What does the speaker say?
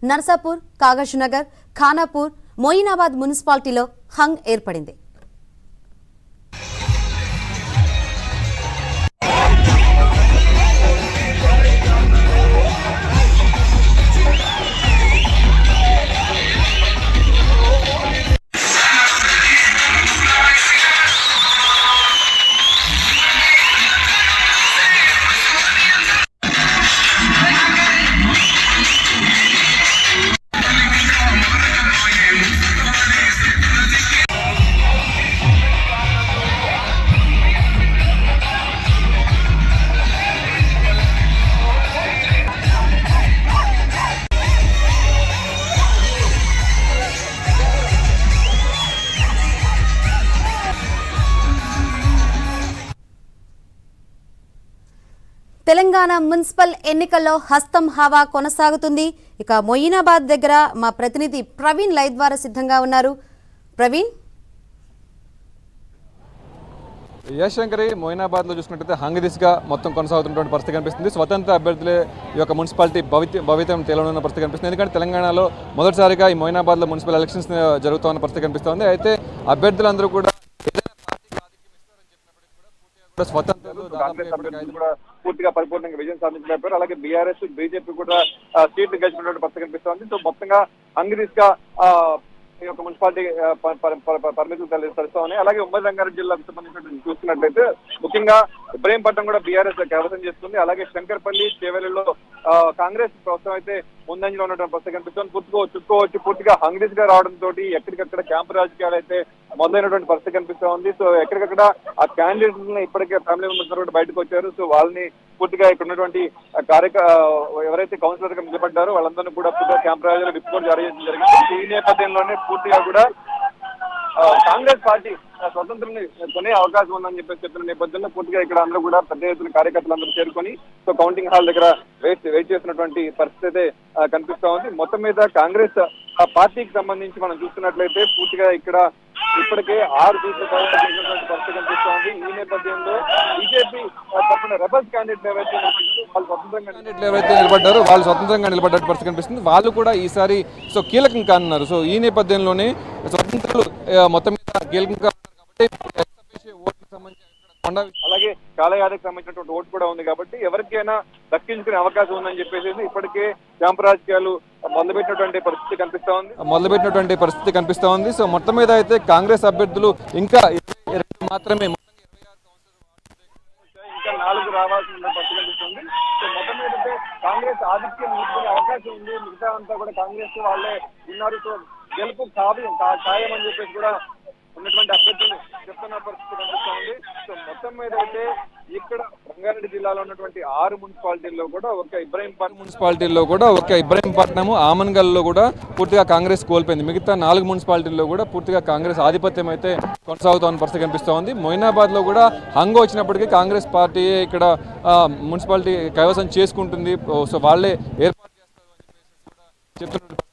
నర్సాపూర్, కాగజ్నగర్, ఖానాపూర్, మొయినాబాద్ మున్సిపాలిటీలో హంగ్ ఏర్పడింది. తెలంగాణ మున్సిపల్ ఎన్నికల్లో హస్తం హవా కొనసాగుతుంది. ఇక మొయినాబాద్ దగ్గర మా ప్రతినిధి ప్రవీణ్ లైవ్ ద్వారా సిద్ధంగా ఉన్నారు. ప్రవీణ్, యశంకరి, మొయినాబాద్లో చూసుకున్నట్లయితే హంగ్ దిశగా మొత్తం కొనసాగుతున్నటువంటి పరిస్థితి కనిపిస్తుంది. స్వతంత్ర అభ్యర్థులే ఈ యొక్క మున్సిపాలిటీ భవితం తేలనున్న పరిస్థితి కనిపిస్తుంది. ఎందుకంటే తెలంగాణలో మొదటిసారిగా ఈ మొయినాబాద్లో మున్సిపల్ ఎలక్షన్స్ జరుగుతున్న పరిస్థితి కనిపిస్తుంది. అయితే అభ్యర్థులందరూ కూడా పూర్తిగా పరిపూర్ణంగా విజయం సాధించలేకపోయారు. అలాగే బీఆర్ఎస్, బీజేపీ కూడా సీట్లు గెలిచినటువంటి పరిస్థితి కనిపిస్తోంది. సో మొత్తంగా హంగ్ దిశగా ఈ యొక్క మున్సిపాలిటీ పరిమితులు తరలిస్తా ఉన్నాయి. అలాగే ఉమ్మడి రంగారెడ్డి జిల్లాకు సంబంధించిన చూస్తున్నట్లయితే ముఖ్యంగా ఇబ్రహీంపట్నం కూడా బీఆర్ఎస్ కైవసం చేస్తుంది. అలాగే శంకర్పల్లి, చేవెళ్లలో కాంగ్రెస్ ప్రస్తుతం అయితే ముందంజలో ఉన్నటువంటి పరిస్థితి కనిపిస్తుంది. చుట్టుకోవచ్చు పూర్తిగా హంగ్ దిశగా రావడంతో ఎక్కడికక్కడ క్యాంపు రాజకీయాలు అయితే మొదలైనటువంటి పరిస్థితి కనిపిస్తూ ఉంది. సో ఎక్కడికక్కడ ఆ క్యాండిడేట్స్ ఇప్పటికే ఫ్యామిలీ మెంబర్స్ బయటకు వచ్చారు. సో వాళ్ళని పూర్తిగా ఇక్కడ ఉన్నటువంటి ఎవరైతే కౌన్సిలర్ గా నిలబడ్డారో వాళ్ళందరినీ కూడా పూర్తిగా క్యాంప్ రాజకీయాలు విప్పుకోవడం జారీ చేయడం జరిగింది. ఈ నేపథ్యంలోనే పూర్తిగా కూడా కాంగ్రెస్ పార్టీ స్వతంత్రాన్ని కొనే అవకాశం ఉందని చెప్పిన నేపథ్యంలో పూర్తిగా ఇక్కడ అందరూ కూడా పెద్ద ఎత్తున కార్యకర్తలందరూ చేరుకొని సో కౌంటింగ్ హాల్ దగ్గర వెయిట్ చేస్తున్నటువంటి పరిస్థితి అయితే కనిపిస్తా ఉంది. మొత్తం మీద కాంగ్రెస్ పార్టీకి సంబంధించి మనం చూస్తున్నట్లయితే పూర్తిగా ఇక్కడ ఇప్పటికే 6 సీట్లు చేసినటువంటి పరిస్థితి కనిపిస్తా ఉంది. ఈ నేపథ్యంలో బీజేపీ తరఫున రెబల్స్ క్యాండిడేట్ ఎవరైతే నిలబడ్డారో వాళ్ళు స్వతంత్రంగా నిలబడ్డ పరిస్థితి కనిపిస్తుంది. వాళ్ళు కూడా ఈసారి సో కీలకం కానున్నారు. సో ఈ నేపథ్యంలోనే స్వతంత్రాలు మొత్తం మీద కీలకం కాబట్టి అలాగే కాలయాదకు సంబంధించినటువంటి ఓటు కూడా ఉంది కాబట్టి ఎవరికైనా దక్కించుకునే అవకాశం ఉందని చెప్పేసి ఇప్పటికే క్యాంపు రాజకీయాలు మొదలుపెట్టినటువంటి పరిస్థితి కనిపిస్తా ఉంది. సో మొత్తం మీద అయితే కాంగ్రెస్ అభ్యర్థులు ఇంకా మాత్రమే ఇంకా 4 రావాల్సిన పరిస్థితి కనిపిస్తుంది. సో మొత్తం మీద అయితే కాంగ్రెస్ ఆధిక్యం తీసుకునే అవకాశం ఉంది. మిగతా అంతా కూడా కాంగ్రెస్ వాళ్ళే ఉన్నారు. సో గెలుపు ఖాయం అని చెప్పేసి కూడా ఉన్నటువంటి అభ్యర్థులు చెప్తున్న పరిస్థితి కనిపిస్తా ఉంది. సో మొత్తం మీద అయితే ఇక్కడ రంగారెడ్డి జిల్లాలో ఉన్నటువంటి 6 మున్సిపాలిటీల్లో కూడా ఒక ఇబ్రహీంపట్నం, ఆమన్గల్లో కూడా పూర్తిగా కాంగ్రెస్ కోల్పోయింది. మిగతా 4 మున్సిపాలిటీల్లో కూడా పూర్తిగా కాంగ్రెస్ ఆధిపత్యం అయితే కొనసాగుతున్న పరిస్థితి కనిపిస్తూ ఉంది. మొయినాబాద్లో కూడా హంగ్ వచ్చినప్పటికీ కాంగ్రెస్ పార్టీ ఇక్కడ మున్సిపాలిటీ కైవసం చేసుకుంటుంది. సో వాళ్ళే ఏర్పాటు చేస్తారు అని చెప్పేసి కూడా చెప్తున్నారు.